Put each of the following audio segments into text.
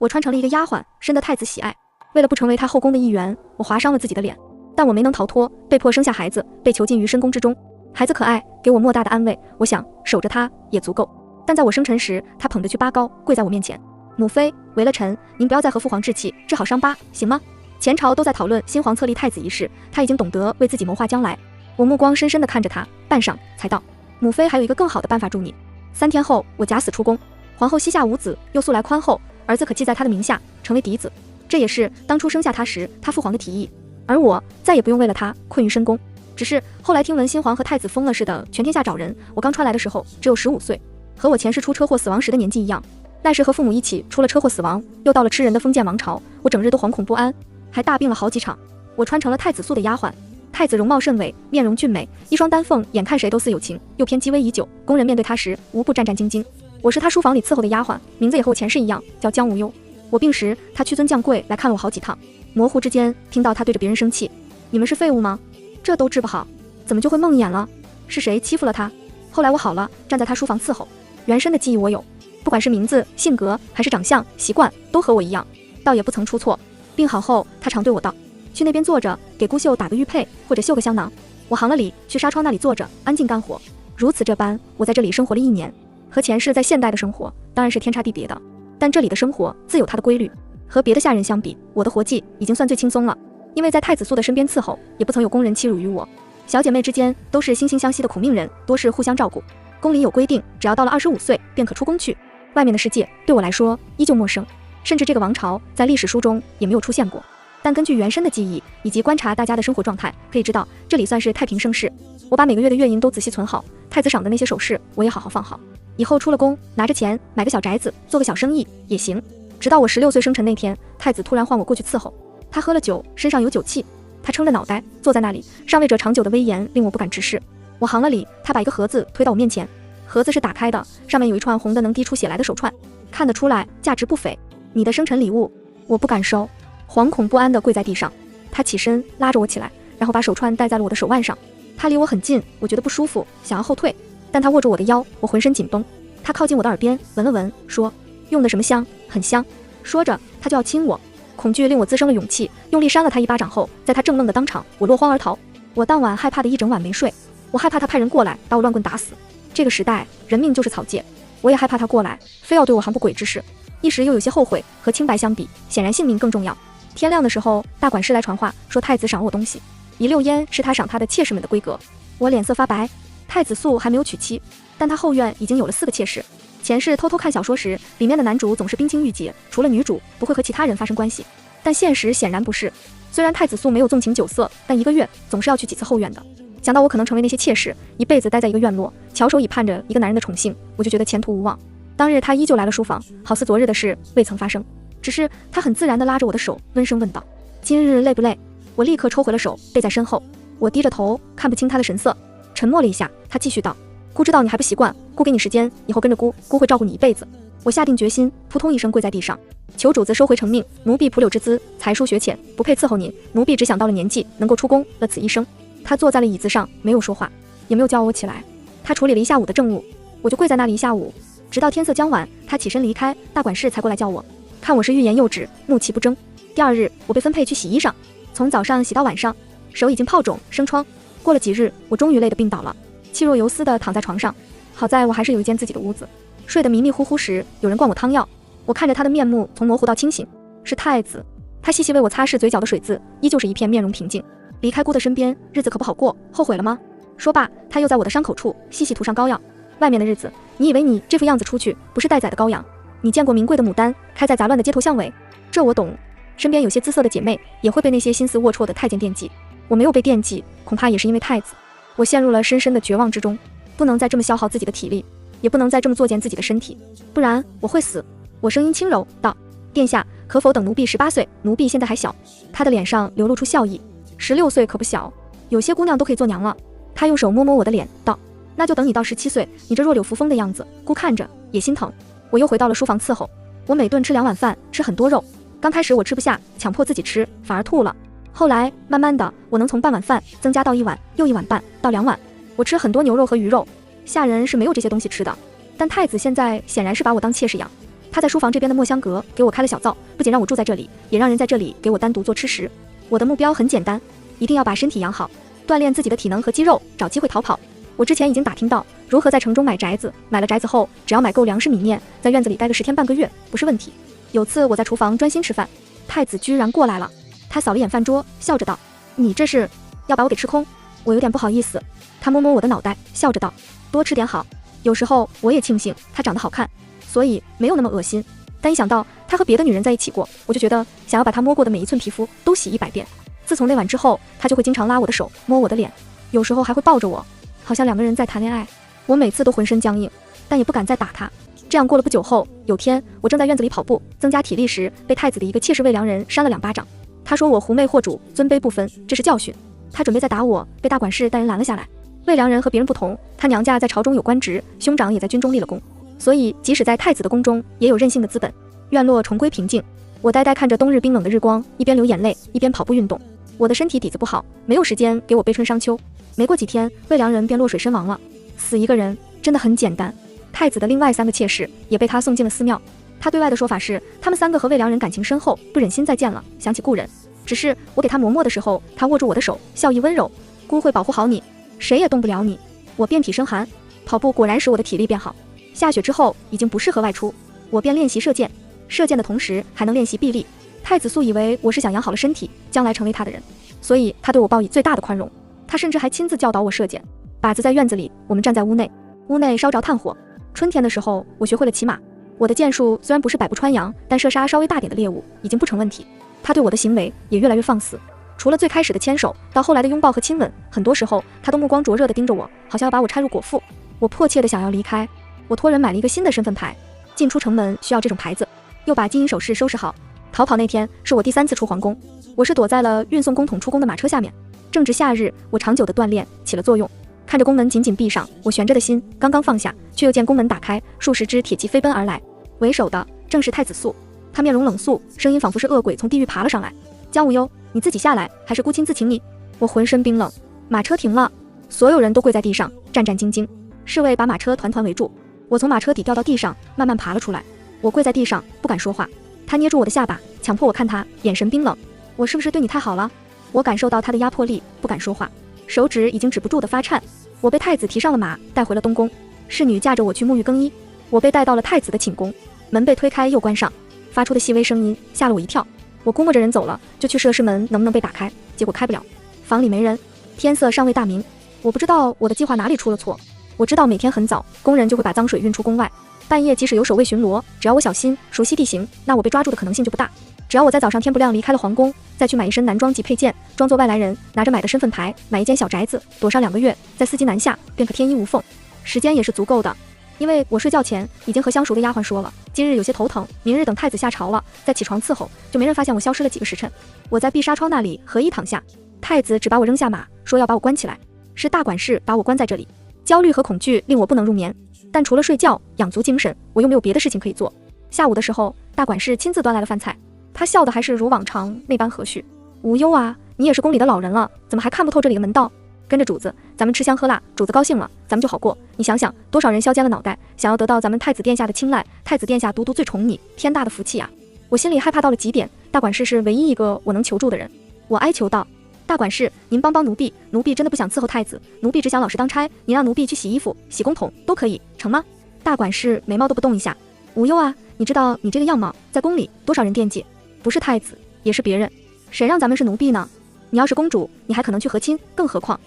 我穿成了一个丫鬟，深得太子喜爱。为了不成为他后宫的一员，我划伤了自己的脸，但我没能逃脱，被迫生下孩子，被囚禁于深宫之中。孩子可爱，给我莫大的安慰，我想守着他也足够。但在我生辰时，他捧着去拔高，跪在我面前。母妃，为了臣，您不要再和父皇置气，治好伤疤，行吗？前朝都在讨论新皇册立太子一事，他已经懂得为自己谋划将来。我目光深深地看着他，半晌才道：母妃还有一个更好的办法助你。3天后，我假死出宫，皇后膝下无子，又素来宽厚，儿子可记在他的名下，成为嫡子。这也是当初生下他时他父皇的提议，而我再也不用为了他困于深宫。只是后来听闻新皇和太子疯了似的，全天下找人。我刚传来的时候只有15岁，和我前世出车祸死亡时的年纪一样。那时和父母一起出了车祸死亡，又到了吃人的封建王朝，我整日都惶恐不安，还大病了好几场。我穿成了太子素的丫鬟，太子容貌甚伟，面容俊美，一双丹凤，眼看谁都似有情，又偏鸡微已久，宫人面对他时无不战战兢兢。我是他书房里伺候的丫鬟，名字也和我前世一样，叫江无忧。我病时，他屈尊降贵来看了我好几趟，模糊之间听到他对着别人生气：你们是废物吗？这都治不好，怎么就会梦魇了？是谁欺负了他？后来我好了，站在他书房伺候，原身的记忆我有，不管是名字、性格还是长相、习惯，都和我一样，倒也不曾出错。病好后，他常对我道：去那边坐着，给姑绣打个玉佩，或者绣个香囊。我行了礼，去纱窗那里坐着，安静干活。如此这般，我在这里生活了1年，和前世在现代的生活当然是天差地别的。但这里的生活自有它的规律，和别的下人相比，我的活计已经算最轻松了。因为在太子素的身边伺候，也不曾有宫人欺辱于我。小姐妹之间都是惺惺相惜的苦命人，多是互相照顾。宫里有规定，只要到了25岁便可出宫去。外面的世界对我来说依旧陌生，甚至这个王朝在历史书中也没有出现过。但根据原身的记忆以及观察大家的生活状态，可以知道这里算是太平盛世。我把每个月的月银都仔细存好，太子赏的那些首饰我也好好放好，以后出了宫拿着钱买个小宅子，做个小生意也行。直到我16岁生辰那天，太子突然唤我过去伺候。他喝了酒，身上有酒气，他撑着脑袋坐在那里，上位者长久的威严令我不敢直视。我行了礼，他把一个盒子推到我面前，盒子是打开的，上面有一串红的能滴出血来的手串，看得出来价值不菲。你的生辰礼物。我不敢收，惶恐不安地跪在地上。他起身拉着我起来，然后把手串戴在了我的手腕上。他离我很近，我觉得不舒服，想要后退，但他握住我的腰，我浑身紧绷。他靠近我的耳边闻了闻，说：用的什么香？很香。说着他就要亲我，恐惧令我滋生了勇气，用力扇了他一巴掌后，在他正愣的当场，我落荒而逃。我当晚害怕的一整晚没睡，我害怕他派人过来把我乱棍打死。这个时代人命就是草芥，我也害怕他过来非要对我行不轨之事，一时又有些后悔。和清白相比，显然性命更重要。天亮的时候，大管事来传话说太子赏我东西，一溜烟是他赏他的妾室们的规格。我脸色发白。太子素还没有娶妻，但他后院已经有了4个妾室。前世偷偷看小说时，里面的男主总是冰清玉洁，除了女主不会和其他人发生关系，但现实显然不是。虽然太子素没有纵情酒色，但1个月总是要去几次后院的。想到我可能成为那些妾室，一辈子待在一个院落，翘首以盼着一个男人的宠幸，我就觉得前途无望。当日他依旧来了书房，好似昨日的事未曾发生，只是他很自然地拉着我的手，温声问道：今日累不累？我立刻抽回了手，背在身后。我低着头，看不清他的神色，沉默了一下，他继续道：姑知道你还不习惯，姑给你时间，以后跟着姑会照顾你一辈子。我下定决心，扑通一声跪在地上，求主子收回成命，奴婢蒲柳之姿，才疏学浅，不配伺候您，奴婢只想到了年纪能够出宫了此一生。他坐在了椅子上，没有说话，也没有叫我起来。他处理了一下午的政务，我就跪在那里一下午，直到天色将晚，他起身离开，大管事才过来叫我，看我是欲言又止，怒气不争。第2日，我被分配去洗衣裳，从早上洗到晚上，手已经泡肿生疮。过了几日，我终于累得病倒了，气若游丝地躺在床上。好在我还是有一间自己的屋子。睡得迷迷糊糊时，有人灌我汤药，我看着他的面目从模糊到清醒，是太子。他细细为我擦拭嘴角的水渍，依旧是一片面容平静。离开姑的身边，日子可不好过，后悔了吗？说罢，他又在我的伤口处细细涂上膏药。外面的日子，你以为你这副样子出去不是待宰的羔羊？你见过名贵的牡丹开在杂乱的街头巷尾？这我懂。身边有些姿色的姐妹也会被那些心思龌龊的太监惦记，我没有被惦记，恐怕也是因为太子。我陷入了深深的绝望之中，不能再这么消耗自己的体力，也不能再这么作践自己的身体，不然我会死。我声音轻柔道：殿下，可否等奴婢18岁？奴婢现在还小。他的脸上流露出笑意：16岁可不小，有些姑娘都可以做娘了。他用手摸摸我的脸道：那就等你到17岁，你这弱柳扶风的样子，姑看着也心疼。我又回到了书房伺候，我每顿吃2碗饭，吃很多肉。刚开始我吃不下，强迫自己吃，反而吐了。后来慢慢的，我能从半碗饭增加到1碗，又1碗半到2碗。我吃很多牛肉和鱼肉，下人是没有这些东西吃的。但太子现在显然是把我当妾室养，他在书房这边的墨香阁给我开了小灶，不仅让我住在这里，也让人在这里给我单独做吃食。我的目标很简单，一定要把身体养好，锻炼自己的体能和肌肉，找机会逃跑。我之前已经打听到如何在城中买宅子，买了宅子后，只要买够粮食米面，在院子里待个10天半个月不是问题。有次我在厨房专心吃饭，太子居然过来了。他扫了眼饭桌，笑着道：“你这是要把我给吃空？”我有点不好意思。他摸摸我的脑袋，笑着道：“多吃点好。”有时候我也庆幸他长得好看，所以没有那么恶心。但一想到他和别的女人在一起过，我就觉得想要把他摸过的每一寸皮肤都洗100遍。自从那晚之后，他就会经常拉我的手，摸我的脸，有时候还会抱着我，好像2个人在谈恋爱。我每次都浑身僵硬，但也不敢再打他。这样过了不久后，有天我正在院子里跑步增加体力时，被太子的一个妾室魏良人扇了2巴掌。他说我狐媚惑主，尊卑不分，这是教训。他准备再打我，被大管事带人拦了下来。魏良人和别人不同，他娘家在朝中有官职，兄长也在军中立了功，所以即使在太子的宫中，也有任性的资本。院落重归平静，我呆呆看着冬日冰冷的日光，一边流眼泪，一边跑步运动。我的身体底子不好，没有时间给我悲春伤秋。没过几天，魏良人便落水身亡了。死一个人真的很简单。太子的另外3个妾室也被他送进了寺庙。他对外的说法是，他们3个和魏良人感情深厚，不忍心再见了，想起故人。只是我给他磨墨的时候，他握住我的手，笑意温柔：“姑会保护好你，谁也动不了你。”我遍体生寒，跑步果然使我的体力变好。下雪之后已经不适合外出，我便练习射箭。射箭的同时还能练习臂力。太子素以为我是想养好了身体，将来成为他的人，所以他对我报以最大的宽容。他甚至还亲自教导我射箭。靶子在院子里，我们站在屋内，屋内烧着炭火。春天的时候，我学会了骑马。我的箭术虽然不是百步穿杨，但射杀稍微大点的猎物已经不成问题。他对我的行为也越来越放肆，除了最开始的牵手，到后来的拥抱和亲吻，很多时候他都目光灼热地盯着我，好像要把我掺入果腹。我迫切地想要离开。我托人买了一个新的身份牌，进出城门需要这种牌子，又把金银首饰收拾好。逃跑那天是我第3次出皇宫，我是躲在了运送公桶出宫的马车下面。正值夏日，我长久的锻炼起了作用。看着宫门紧紧闭上，我悬着的心刚刚放下，却又见宫门打开，数十只铁骑飞奔而来。为首的正是太子素，他面容冷肃，声音仿佛是恶鬼从地狱爬了上来。江无忧，你自己下来，还是姑亲自请你？我浑身冰冷。马车停了，所有人都跪在地上，战战兢兢。侍卫把马车团团围住。我从马车底掉到地上，慢慢爬了出来。我跪在地上，不敢说话。他捏住我的下巴，强迫我看他，眼神冰冷。我是不是对你太好了？我感受到他的压迫力，不敢说话，手指已经止不住的发颤。我被太子提上了马，带回了东宫。侍女驾着我去沐浴更衣。我被带到了太子的寝宫，门被推开又关上，发出的细微声音吓了我一跳。我估摸着人走了，就去试门能不能被打开，结果开不了。房里没人，天色尚未大明。我不知道我的计划哪里出了错。我知道每天很早，工人就会把脏水运出宫外。半夜即使有守卫巡逻，只要我小心熟悉地形，那我被抓住的可能性就不大。只要我在早上天不亮离开了皇宫，再去买一身男装及配件，装作外来人，拿着买的身份牌，买一间小宅子，躲上2个月，再伺机南下，便可天衣无缝。时间也是足够的，因为我睡觉前已经和相熟的丫鬟说了，今日有些头疼，明日等太子下朝了再起床伺候，就没人发现我消失了几个时辰。我在碧纱窗那里合衣躺下，太子只把我扔下马，说要把我关起来，是大管事把我关在这里。焦虑和恐惧令我不能入眠，但除了睡觉养足精神，我又没有别的事情可以做。下午的时候，大管事亲自端来了饭菜，他笑得还是如往常那般和煦。无忧啊，你也是宫里的老人了，怎么还看不透这里的门道？跟着主子，咱们吃香喝辣，主子高兴了，咱们就好过。你想想，多少人削尖了脑袋，想要得到咱们太子殿下的青睐，太子殿下独独最宠你，天大的福气啊！我心里害怕到了极点，大管事是唯一一个我能求助的人。我哀求道：大管事，您帮帮奴婢，奴婢真的不想伺候太子，奴婢只想老实当差，您让奴婢去洗衣服、洗公桶都可以，成吗？大管事眉毛都不动一下。无忧啊，你知道你这个样貌在宫里多少人惦记，不是太子也是别人，谁让咱们是奴婢呢？你要是公主，你还可能去和亲，更何况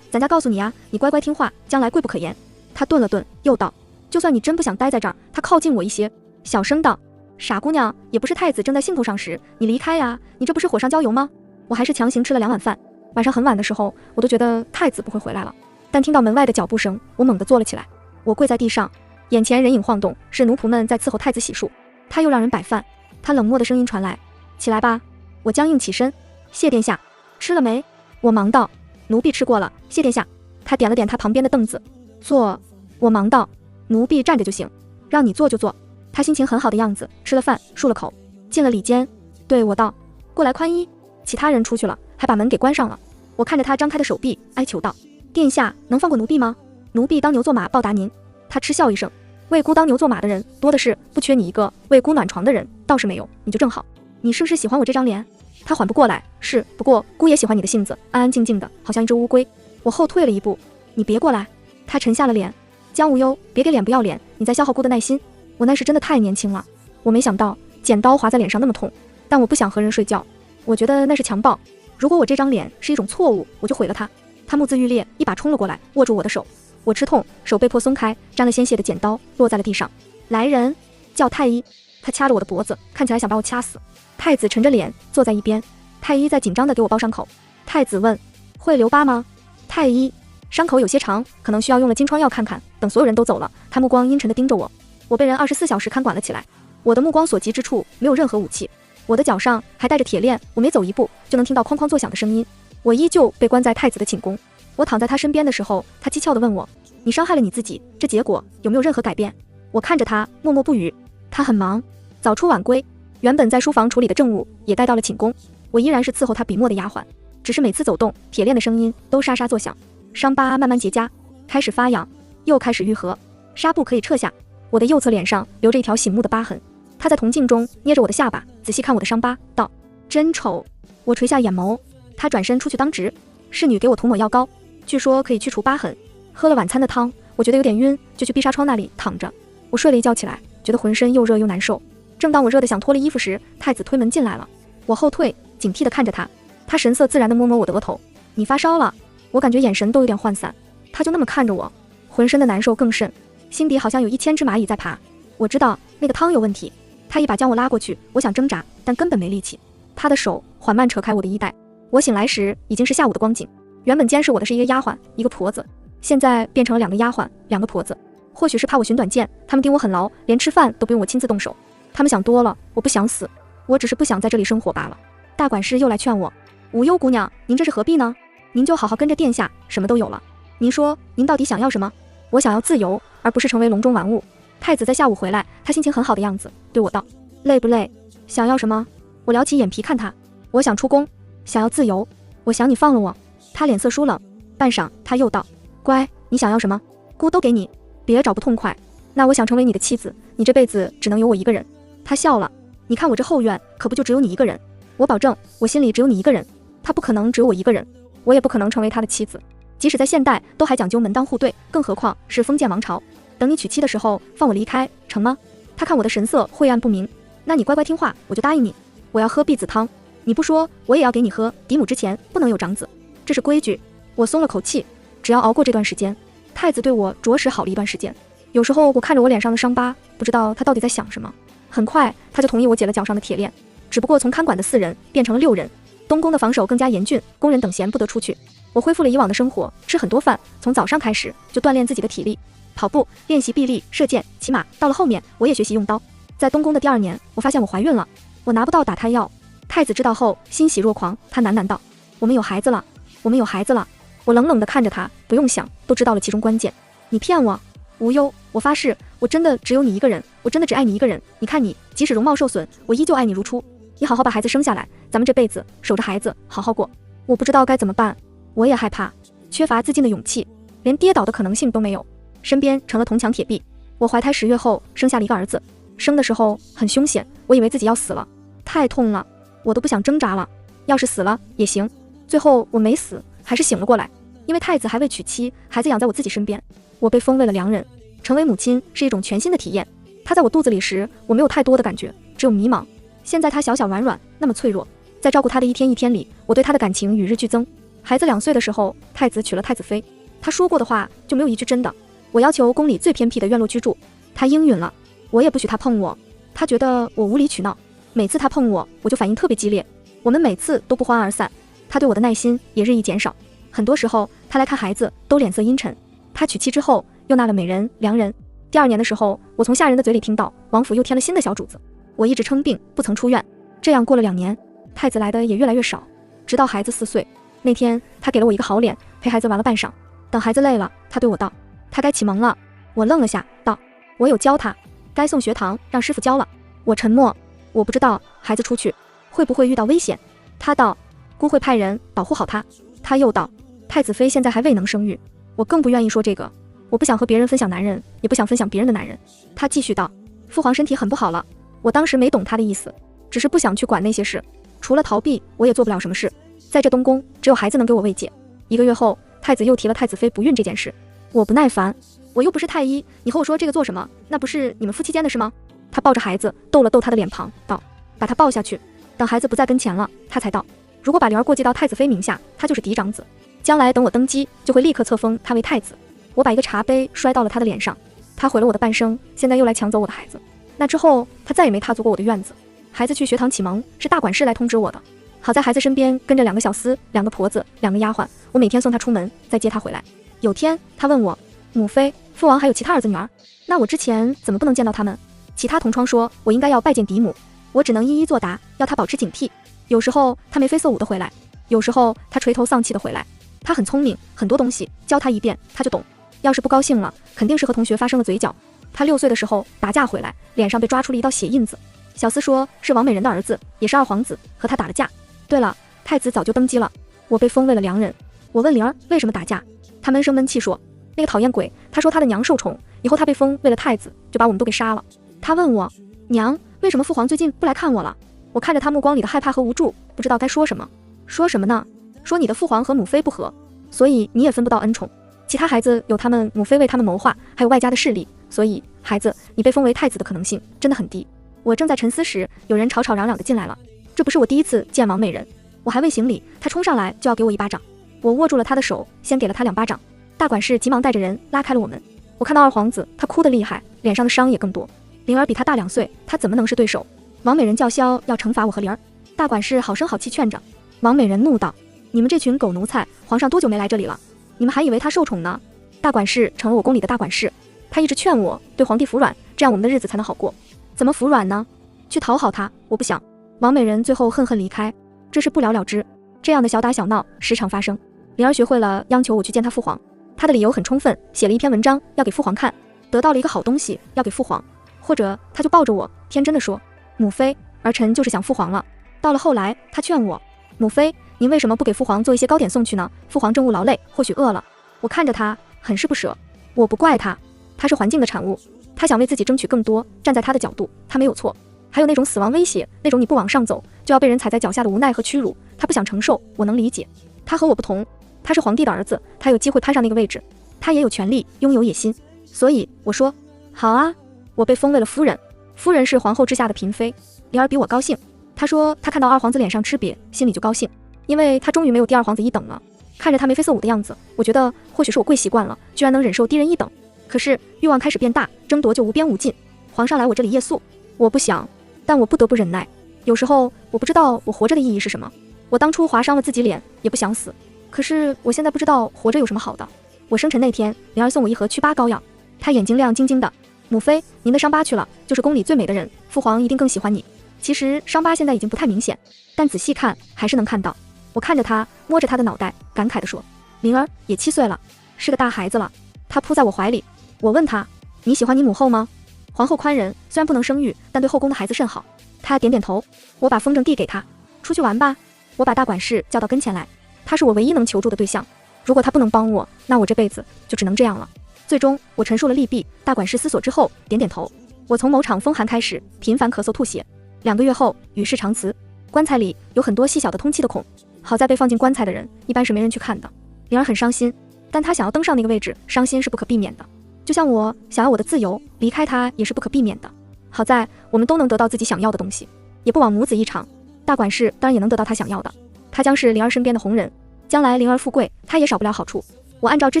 咱家告诉你啊，你乖乖听话，将来贵不可言。他顿了顿，又道：就算你真不想待在这儿，他靠近我一些，小声道：傻姑娘，也不是太子正在兴头上时，你离开呀，你这不是火上浇油吗？我还是强行吃了2碗饭。晚上很晚的时候，我都觉得太子不会回来了，但听到门外的脚步声，我猛地坐了起来。我跪在地上，眼前人影晃动，是奴仆们在伺候太子洗漱。他又让人摆饭，他冷漠的声音传来：起来吧。我僵硬起身：谢殿下。吃了没？我忙道：奴婢吃过了，谢殿下。他点了点他旁边的凳子：坐。我忙道：奴婢站着就行，让你坐就坐。他心情很好的样子，吃了饭漱了口，进了里间，对我道：过来宽衣。其他人出去了，还把门给关上了。我看着他张开的手臂，哀求道：殿下能放过奴婢吗？奴婢当牛做马报答您。他嗤笑一声：为姑当牛做马的人多的是，不缺你一个；为姑暖床的人倒是没有，你就正好。你是不是喜欢我这张脸？他缓不过来，是，不过姑也喜欢你的性子，安安静静的，好像一只乌龟。我后退了一步，你别过来。他沉下了脸，江无忧，别给脸不要脸，你在消耗姑的耐心。我那时真的太年轻了，我没想到剪刀划在脸上那么痛，但我不想和人睡觉，我觉得那是强暴。如果我这张脸是一种错误，我就毁了它。他目眦欲裂，一把冲了过来，握住我的手。我吃痛，手被迫松开，沾了鲜血的剪刀落在了地上。来人，叫太医。他掐着我的脖子，看起来想把我掐死。太子沉着脸坐在一边，太医在紧张地给我包伤口。太子问：会留疤吗？太医：伤口有些长，可能需要用了金疮药看看。等所有人都走了，他目光阴沉地盯着我。我被人24小时看管了起来，我的目光所及之处没有任何武器，我的脚上还带着铁链，我每走一步就能听到哐哐作响的声音。我依旧被关在太子的寝宫。我躺在他身边的时候，他讥诮地问我：你伤害了你自己，这结果有没有任何改变？我看着他，默默不语。他很忙，早出晚归，原本在书房处理的政务也带到了寝宫。我依然是伺候他笔墨的丫鬟，只是每次走动，铁链的声音都沙沙作响。伤疤慢慢结痂，开始发痒，又开始愈合。纱布可以撤下，我的右侧脸上留着一条醒目的疤痕。他在铜镜中捏着我的下巴，仔细看我的伤疤，道：真丑。我垂下眼眸。他转身出去当值，侍女给我涂抹药膏，据说可以去除疤痕。喝了晚餐的汤，我觉得有点晕，就去碧纱窗那里躺着。我睡了一觉起来，觉得浑身又热又难受。正当我热得想脱了衣服时，太子推门进来了。我后退，警惕地看着他。他神色自然地摸摸我的额头。你发烧了？我感觉眼神都有点涣散。他就那么看着我，浑身的难受更甚，心底好像有1000只蚂蚁在爬。我知道那个汤有问题。他一把将我拉过去，我想挣扎，但根本没力气。他的手缓慢扯开我的衣带。我醒来时已经是下午的光景。原本监视我的是一个丫鬟，一个婆子，现在变成了2个丫鬟，2个婆子。或许是怕我寻短见，他们盯我很牢，连吃饭都不用我亲自动手。他们想多了，我不想死，我只是不想在这里生活罢了。大管事又来劝我：无忧姑娘，您这是何必呢？您就好好跟着殿下，什么都有了。您说您到底想要什么？我想要自由，而不是成为笼中玩物。太子在下午回来，他心情很好的样子，对我道：累不累？想要什么？我撩起眼皮看他。我想出宫，想要自由。我想你放了我。他脸色疏冷，半晌他又道：乖，你想要什么？姑都给你，别找不痛快。那我想成为你的妻子，你这辈子只能有我一个人。他笑了，你看我这后院可不就只有你一个人？我保证，我心里只有你一个人。他不可能只有我一个人，我也不可能成为他的妻子。即使在现代都还讲究门当户对，更何况是封建王朝。等你娶妻的时候放我离开，成吗？他看我的神色晦暗不明。那你乖乖听话，我就答应你。我要喝婢子汤，你不说我也要给你喝。嫡母之前不能有长子，这是规矩。我松了口气，只要熬过这段时间。太子对我着实好了一段时间。有时候我看着我脸上的伤疤，不知道他到底在想什么。很快他就同意我解了脚上的铁链，只不过从看管的4人变成了6人。东宫的防守更加严峻，工人等闲不得出去。我恢复了以往的生活，吃很多饭，从早上开始就锻炼自己的体力，跑步、练习臂力、射箭、骑马。到了后面我也学习用刀。在东宫的第2年，我发现我怀孕了。我拿不到打胎药。太子知道后欣喜若狂，他喃喃道：我们有孩子了，我们有孩子了。我冷冷地看着他，不用想都知道了其中关键。你骗我，无忧，我发誓，我真的只有你一个人，我真的只爱你一个人。你看你，即使容貌受损，我依旧爱你如初。你好好把孩子生下来，咱们这辈子守着孩子好好过。我不知道该怎么办，我也害怕，缺乏自尽的勇气，连跌倒的可能性都没有，身边成了铜墙铁壁。我怀胎10月后生下了一个儿子，生的时候很凶险，我以为自己要死了，太痛了，我都不想挣扎了。要是死了也行。最后我没死，还是醒了过来，因为太子还未娶妻，孩子养在我自己身边。我被封为了良人，成为母亲是一种全新的体验。他在我肚子里时，我没有太多的感觉，只有迷茫。现在他小小软软，那么脆弱，在照顾他的一天一天里，我对他的感情与日俱增。孩子2岁的时候，太子娶了太子妃，他说过的话就没有一句真的。我要求宫里最偏僻的院落居住，他应允了。我也不许他碰我，他觉得我无理取闹，每次他碰我，我就反应特别激烈。我们每次都不欢而散，他对我的耐心也日益减少。很多时候他来看孩子都脸色阴沉。他娶妻之后又纳了美人、良人。第2年的时候，我从下人的嘴里听到王府又添了新的小主子。我一直称病不曾出院，这样过了2年，太子来的也越来越少，直到孩子4岁。那天他给了我一个好脸，陪孩子玩了半晌。等孩子累了，他对我道：他该启蒙了。我愣了下，道：我有教他，该送学堂让师傅教了。我沉默，我不知道孩子出去会不会遇到危险。他道：姑会派人保护好他。他又道：太子妃现在还未能生育。我更不愿意说这个，我不想和别人分享男人，也不想分享别人的男人。他继续道，父皇身体很不好了。我当时没懂他的意思，只是不想去管那些事，除了逃避，我也做不了什么事。在这东宫，只有孩子能给我慰藉。1个月后，太子又提了太子妃不孕这件事，我不耐烦，我又不是太医，你和我说这个做什么？那不是你们夫妻间的事吗？他抱着孩子，逗了逗他的脸庞，道，把他抱下去。等孩子不在跟前了，他才道，如果把灵儿过继到太子妃名下，他就是嫡长子，将来等我登基，就会立刻册封他为太子。我把一个茶杯摔到了他的脸上，他毁了我的半生，现在又来抢走我的孩子。那之后，他再也没踏足过我的院子。孩子去学堂启蒙，是大管事来通知我的。好在孩子身边跟着2个小厮、2个婆子、2个丫鬟，我每天送他出门，再接他回来。有天，他问我，母妃，父王还有其他儿子女儿？那我之前怎么不能见到他们？其他同窗说我应该要拜见嫡母，我只能一一作答，要他保持警惕。有时候他眉飞色舞的回来，有时候他垂头丧气的回来。他很聪明，很多东西教他一遍他就懂。要是不高兴了，肯定是和同学发生了嘴角。他6岁的时候打架回来，脸上被抓出了一道血印子。小厮说是王美人的儿子，也是2皇子，和他打了架。对了，太子早就登基了，我被封为了良人。我问灵儿为什么打架，他闷声闷气说，那个讨厌鬼，他说他的娘受宠，以后他被封为了太子，就把我们都给杀了。他问我，娘，为什么父皇最近不来看我了？我看着他目光里的害怕和无助，不知道该说什么。说什么呢？说你的父皇和母妃不和，所以你也分不到恩宠。其他孩子有他们母妃为他们谋划，还有外家的势力，所以孩子，你被封为太子的可能性真的很低。我正在沉思时，有人吵吵嚷嚷的进来了。这不是我第一次见王美人，我还未行礼，他冲上来就要给我一巴掌。我握住了他的手，先给了他2巴掌。大管事急忙带着人拉开了我们。我看到2皇子，他哭得厉害，脸上的伤也更多。灵儿比他大2岁，他怎么能是对手？王美人叫嚣要惩罚我和灵儿。大管事好声好气劝着。王美人怒道，你们这群狗奴才，皇上多久没来这里了？你们还以为他受宠呢？大管事成了我宫里的大管事，他一直劝我对皇帝服软，这样我们的日子才能好过。怎么服软呢？去讨好他，我不想。王美人最后恨恨离开，这事不了了之。这样的小打小闹时常发生。灵儿学会了央求我去见他父皇，他的理由很充分，写了一篇文章要给父皇看，得到了一个好东西要给父皇。或者他就抱着我天真的说，母妃，儿臣就是想父皇了。到了后来，他劝我，母妃，您为什么不给父皇做一些糕点送去呢？父皇政务劳累，或许饿了。我看着他很是不舍。我不怪他，他是环境的产物，他想为自己争取更多，站在他的角度，他没有错。还有那种死亡威胁，那种你不往上走就要被人踩在脚下的无奈和屈辱，他不想承受，我能理解。他和我不同，他是皇帝的儿子，他有机会攀上那个位置，他也有权利拥有野心。所以我说好啊，我被封为了夫人，夫人是皇后之下的嫔妃。灵儿比我高兴，她说她看到2皇子脸上吃瘪，心里就高兴，因为她终于没有第2皇子一等了。看着他眉飞色舞的样子，我觉得或许是我跪习惯了，居然能忍受低人一等。可是欲望开始变大，争夺就无边无尽。皇上来我这里夜宿，我不想，但我不得不忍耐。有时候我不知道我活着的意义是什么。我当初划伤了自己脸，也不想死，可是我现在不知道活着有什么好的。我生辰那天，灵儿送我一盒祛疤膏药，她眼睛亮晶晶的。母妃，您的伤疤去了，就是宫里最美的人，父皇一定更喜欢你。其实伤疤现在已经不太明显，但仔细看还是能看到。我看着他，摸着他的脑袋，感慨地说，灵儿也7岁了，是个大孩子了。他扑在我怀里，我问他，你喜欢你母后吗？皇后宽仁，虽然不能生育，但对后宫的孩子甚好。他点点头。我把风筝递给他，出去玩吧。我把大管事叫到跟前来，他是我唯一能求助的对象。如果他不能帮我，那我这辈子就只能这样了。最终我陈述了利弊，大管事思索之后点点头。我从某场风寒开始，频繁咳嗽吐血，2个月后与世长辞。棺材里有很多细小的通气的孔，好在被放进棺材的人一般是没人去看的。灵儿很伤心，但她想要登上那个位置，伤心是不可避免的。就像我想要我的自由，离开她也是不可避免的。好在我们都能得到自己想要的东西，也不枉母子一场。大管事当然也能得到他想要的，他将是灵儿身边的红人，将来灵儿富贵，他也少不了好处。我按照之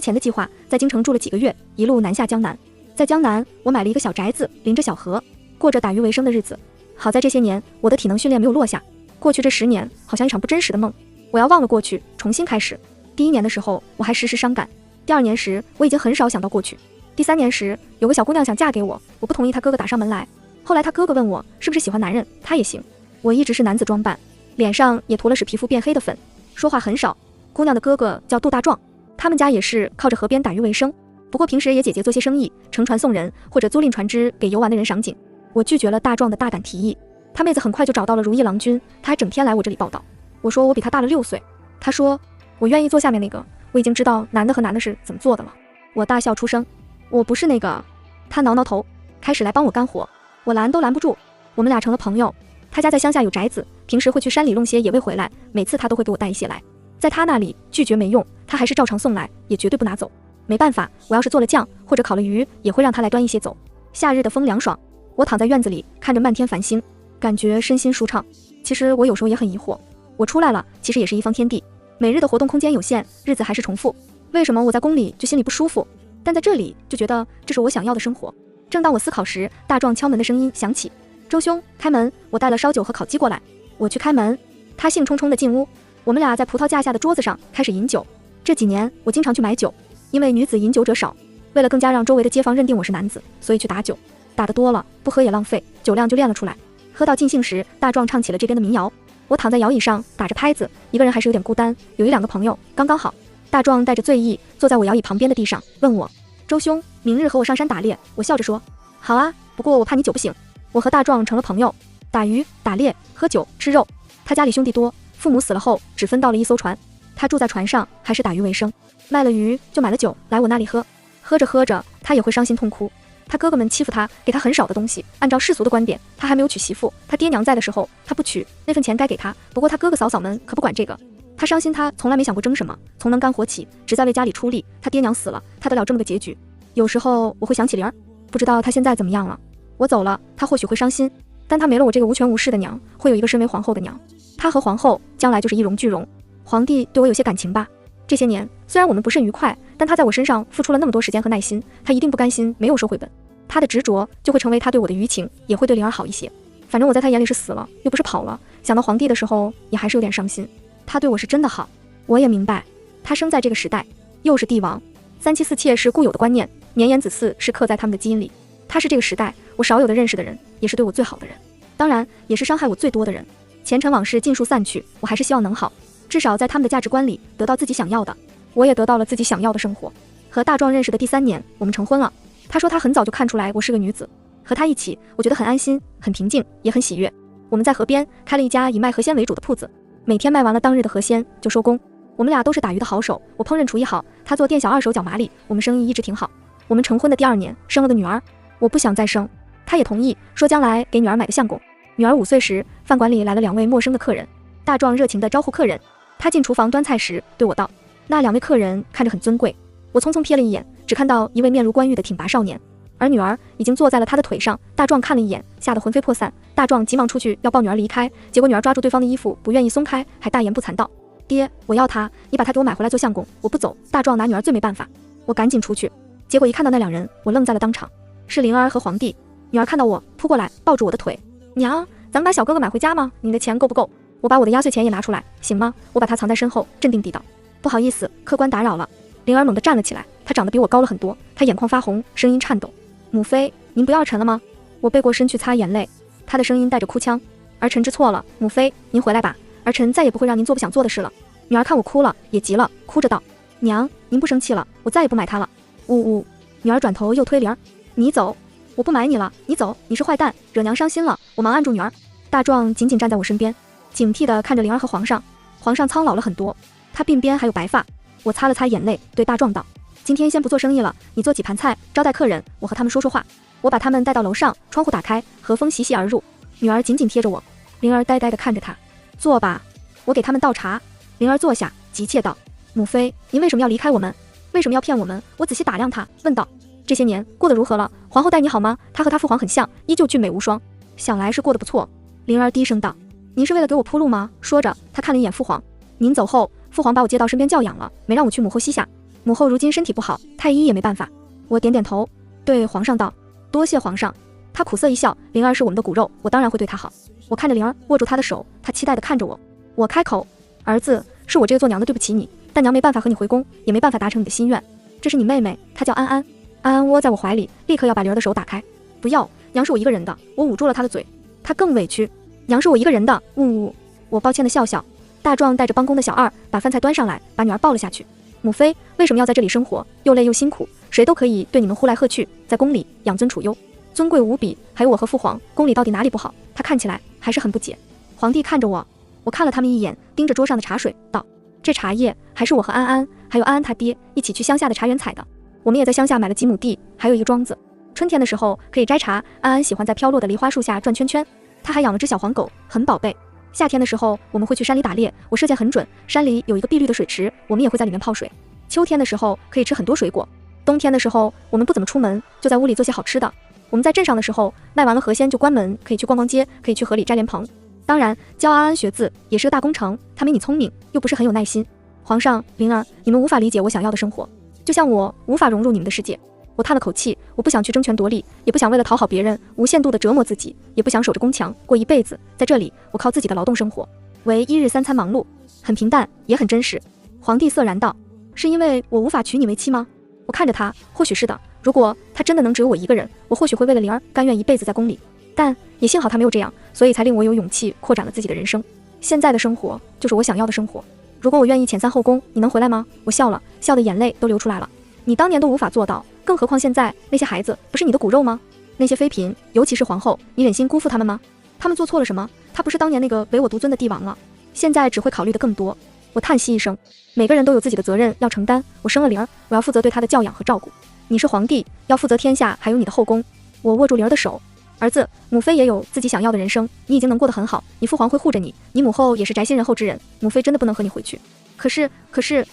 前的计划，在京城住了几个月，一路南下江南。在江南，我买了一个小宅子，临着小河，过着打鱼为生的日子。好在这些年，我的体能训练没有落下。过去这10年，好像一场不真实的梦。我要忘了过去，重新开始。第1年的时候，我还时时伤感；第2年时，我已经很少想到过去；第3年时，有个小姑娘想嫁给我，我不同意，她哥哥打上门来。后来她哥哥问我是不是喜欢男人，她也行。我一直是男子装扮，脸上也涂了使皮肤变黑的粉，说话很少。姑娘的哥哥叫杜大壮，他们家也是靠着河边打鱼为生，不过平时也姐姐做些生意，乘船送人或者租赁船只给游玩的人赏景。我拒绝了大壮的大胆提议。他妹子很快就找到了如意郎君，他还整天来我这里报道。我说我比他大了6岁，他说我愿意做下面那个，我已经知道男的和男的是怎么做的了。我大笑出声，我不是那个。他挠挠头，开始来帮我干活，我拦都拦不住。我们俩成了朋友。他家在乡下有宅子，平时会去山里弄些野味回来，每次他都会给我带一些来。在他那里拒绝没用，他还是照常送来，也绝对不拿走。没办法，我要是做了酱或者烤了鱼，也会让他来端一些走。夏日的风凉爽，我躺在院子里看着漫天繁星，感觉身心舒畅。其实我有时候也很疑惑，我出来了，其实也是一方天地，每日的活动空间有限，日子还是重复，为什么我在宫里就心里不舒服，但在这里就觉得这是我想要的生活。正当我思考时，大壮敲门的声音响起，周兄，开门，我带了烧酒和烤鸡过来。我去开门，他兴冲冲地进屋，我们俩在葡萄架下的桌子上开始饮酒。这几年我经常去买酒，因为女子饮酒者少，为了更加让周围的街坊认定我是男子，所以去打酒，打得多了不喝也浪费，酒量就练了出来。喝到尽兴时，大壮唱起了这边的民谣，我躺在摇椅上打着拍子，一个人还是有点孤单，有1-2个朋友刚刚好。大壮带着醉意坐在我摇椅旁边的地上，问我，周兄，明日和我上山打猎？我笑着说，好啊，不过我怕你酒不醒。我和大壮成了朋友，打鱼、打猎、喝酒、吃肉。他家里兄弟多，父母死了后只分到了一艘船，他住在船上，还是打鱼为生，卖了鱼就买了酒来我那里喝。喝着喝着，他也会伤心痛哭。他哥哥们欺负他，给他很少的东西。按照世俗的观点，他还没有娶媳妇，他爹娘在的时候他不娶，那份钱该给他。不过他哥哥嫂嫂们可不管这个。他伤心，他从来没想过争什么，从能干活起，只在为家里出力。他爹娘死了，他得了这么个结局。有时候我会想起玲儿，不知道他现在怎么样了。我走了，他或许会伤心，但他没了我这个无权无势的娘，会有一个身为皇后的娘。他和皇后将来就是一荣俱荣。皇帝对我有些感情吧。这些年虽然我们不甚愉快，但他在我身上付出了那么多时间和耐心，他一定不甘心没有收回本。他的执着就会成为他对我的余情，也会对玲儿好一些。反正我在他眼里是死了，又不是跑了。想到皇帝的时候，也还是有点伤心。他对我是真的好，我也明白，他生在这个时代，又是帝王，3妻4妾是固有的观念，绵延子嗣是刻在他们的基因里。他是这个时代我少有的认识的人，也是对我最好的人，当然也是伤害我最多的人。前尘往事尽数散去，我还是希望能好，至少在他们的价值观里得到自己想要的。我也得到了自己想要的生活。和大壮认识的第3年，我们成婚了。他说他很早就看出来我是个女子，和他一起，我觉得很安心，很平静，也很喜悦。我们在河边开了一家以卖河鲜为主的铺子，每天卖完了当日的河鲜就收工。我们俩都是打鱼的好手，我烹饪厨艺好，他做店小二手脚麻利，我们生意一直挺好。我们成婚的第2年生了个女儿，我不想再生，他也同意，说将来给女儿买个相公。女儿5岁时，饭馆里来了2位陌生的客人，大壮热情地招呼客人。他进厨房端菜时对我道，那2位客人看着很尊贵。我匆匆瞥了一眼，只看到一位面如冠玉的挺拔少年，而女儿已经坐在了他的腿上。大壮看了一眼，吓得魂飞魄散。大壮急忙出去要抱女儿离开，结果女儿抓住对方的衣服不愿意松开，还大言不惭道，爹，我要他，你把他给我买回来做相公，我不走。大壮拿女儿最没办法，我赶紧出去，结果一看到那2人，我愣在了当场，是灵儿和皇帝。女儿看到我扑过来抱住我的腿，娘，咱们把小哥哥买回家吗？你的钱够不够？我把我的压岁钱也拿出来，行吗？我把它藏在身后，镇定地道，不好意思，客官打扰了。灵儿猛地站了起来，她长得比我高了很多，她眼眶发红，声音颤抖，母妃，您不要沉了吗？我背过身去擦眼泪，她的声音带着哭腔，儿臣知错了，母妃，您回来吧，儿臣再也不会让您做不想做的事了。女儿看我哭了，也急了，哭着道，娘，您不生气了，我再也不买它了。呜呜，女儿转头又推灵儿，你走，我不买你了，你走，你是坏蛋，惹娘伤心了。我忙按住女儿。大壮紧紧站在我身边，警惕地看着灵儿和皇上。皇上苍老了很多，他鬓边还有白发。我擦了擦眼泪，对大壮道，今天先不做生意了，你做几盘菜招待客人，我和他们说说话。我把他们带到楼上，窗户打开，和风习习而入。女儿紧紧贴着我，灵儿呆呆地看着他。坐吧，我给他们倒茶。灵儿坐下，急切道，母妃，您为什么要离开我们？为什么要骗我们？我仔细打量他，问道，这些年过得如何了？皇后待你好吗？她和她父皇很像，依旧俊美无双，想来是过得不错。灵儿低声道，您是为了给我铺路吗？说着，她看了一眼父皇，您走后，父皇把我接到身边教养了，没让我去母后膝下。母后如今身体不好，太医也没办法。我点点头，对皇上道，多谢皇上。他苦涩一笑，灵儿是我们的骨肉，我当然会对她好。我看着灵儿，握住她的手，她期待地看着我。我开口，儿子，是我这个做娘的对不起你，但娘没办法和你回宫，也没办法达成你的心愿。这是你妹妹，她叫安安。安安窝在我怀里，立刻要把灵儿的手打开。不要，娘是我一个人的。我捂住了她的嘴，她更委屈。娘是我一个人的，呜呜。我抱歉地笑笑。大壮带着帮工的小二把饭菜端上来，把女儿抱了下去。母妃，为什么要在这里生活？又累又辛苦，谁都可以对你们呼来喝去，在宫里养尊处优，尊贵无比。还有我和父皇，宫里到底哪里不好？他看起来还是很不解。皇帝看着我，我看了他们一眼，盯着桌上的茶水，道，这茶叶还是我和安安还有安安他爹一起去乡下的茶园采的。我们也在乡下买了几亩地，还有一个庄子。春天的时候可以摘茶，安安喜欢在飘落的梨花树下转圈圈。他还养了只小黄狗，很宝贝。夏天的时候我们会去山里打猎，我射箭很准，山里有一个碧绿的水池，我们也会在里面泡水。秋天的时候可以吃很多水果，冬天的时候我们不怎么出门，就在屋里做些好吃的。我们在镇上的时候卖完了河鲜就关门，可以去逛逛街，可以去河里摘莲蓬。当然教安安学字也是个大工程，他没你聪明，又不是很有耐心。皇上，灵儿，你们无法理解我想要的生活，就像我无法融入你们的世界。我叹了口气，我不想去争权夺利，也不想为了讨好别人无限度的折磨自己，也不想守着宫墙过一辈子。在这里我靠自己的劳动生活，为一日三餐忙碌，很平淡也很真实。皇帝涩然道，是因为我无法娶你为妻吗？我看着他，或许是的，如果他真的能只有我一个人，我或许会为了灵儿甘愿一辈子在宫里，但也幸好他没有这样，所以才令我有勇气扩展了自己的人生。现在的生活就是我想要的生活。如果我愿意遣散后宫，你能回来吗？我笑了，笑的眼泪都流出来了。你当年都无法做到，更何况现在那些孩子不是你的骨肉吗？那些妃嫔，尤其是皇后，你忍心辜负他们吗？他们做错了什么？他不是当年那个唯我独尊的帝王了，现在只会考虑的更多。我叹息一声，每个人都有自己的责任要承担。我生了灵儿，我要负责对她的教养和照顾。你是皇帝，要负责天下，还有你的后宫。我握住灵儿的手，儿子，母妃也有自己想要的人生，你已经能过得很好，你父皇会护着你，你母后也是宅心仁厚之人，母妃真的不能和你回去。可是，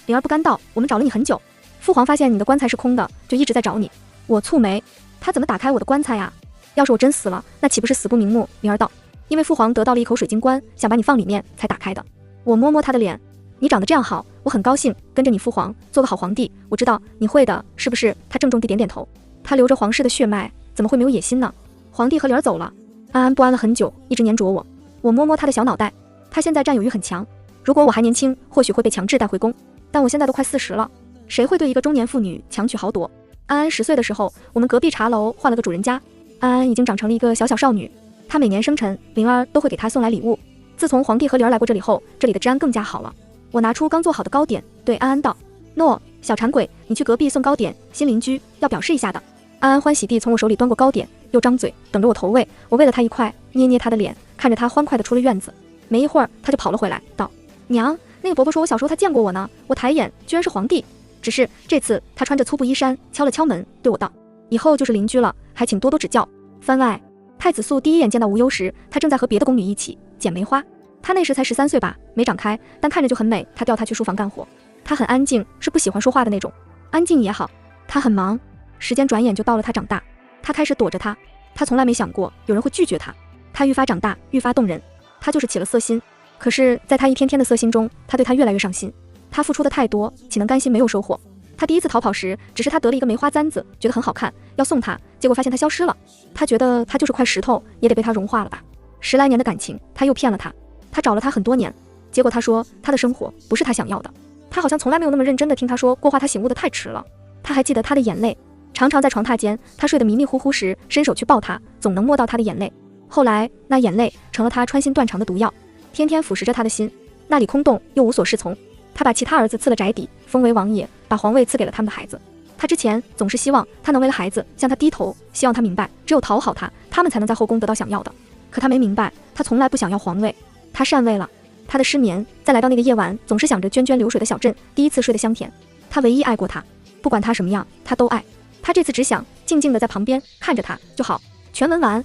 灵儿不甘道，我们找了你很久。父皇发现你的棺材是空的，就一直在找你。我蹙眉，他怎么打开我的棺材呀？要是我真死了，那岂不是死不瞑目？灵儿道，因为父皇得到了一口水晶棺，想把你放里面才打开的。我摸摸他的脸，你长得这样好，我很高兴，跟着你父皇做个好皇帝，我知道你会的，是不是？他郑重地点点头。他流着皇室的血脉，怎么会没有野心呢？皇帝和灵儿走了，安安不安了很久，一直黏着我。我摸摸他的小脑袋，他现在占有欲很强，如果我还年轻，或许会被强制带回宫，但我现在都快40了，谁会对一个中年妇女强取豪夺？安安10岁的时候，我们隔壁茶楼换了个主人家，安安已经长成了一个小小少女。她每年生辰，灵儿都会给她送来礼物。自从皇帝和灵儿来过这里后，这里的治安更加好了。我拿出刚做好的糕点，对安安道：“诺，小馋鬼，你去隔壁送糕点，新邻居要表示一下的。”安安欢喜地从我手里端过糕点，又张嘴等着我投喂。我喂了她一块，捏捏她的脸，看着她欢快地出了院子。没一会儿，她就跑了回来，道：“娘，那个伯伯说我小时候他见过我呢。”我抬眼，居然是皇帝。只是这次他穿着粗布衣衫，敲了敲门，对我道：“以后就是邻居了，还请多多指教。”番外，太子素第一眼见到无忧时，他正在和别的宫女一起捡梅花。他那时才13岁吧，没长开，但看着就很美。他调他去书房干活，他很安静，是不喜欢说话的那种。安静也好，他很忙。时间转眼就到了他长大，他开始躲着他。他从来没想过有人会拒绝他。他愈发长大，愈发动人。他就是起了色心。可是在他一天天的色心中，他对他越来越上心。他付出的太多，岂能甘心没有收获？他第一次逃跑时，只是他得了一个梅花簪子，觉得很好看，要送他，结果发现他消失了。他觉得他就是块石头，也得被他融化了吧。10来年的感情，他又骗了他。他找了他很多年，结果他说他的生活不是他想要的。他好像从来没有那么认真的听他说过话，他醒悟的太迟了。他还记得他的眼泪，常常在床榻间，他睡得迷迷糊糊时，伸手去抱他，总能摸到他的眼泪。后来那眼泪成了他穿心断肠的毒药，天天腐蚀着他的心，那里空洞又无所适从。他把其他儿子赐了宅邸，封为王爷，把皇位赐给了他们的孩子。他之前总是希望他能为了孩子向他低头，希望他明白，只有讨好他，他们才能在后宫得到想要的。可他没明白，他从来不想要皇位，他禅位了。他的失眠，再来到那个夜晚，总是想着涓涓流水的小镇，第一次睡得香甜。他唯一爱过他，不管他什么样，他都爱。他这次只想静静地在旁边看着他就好。全文完。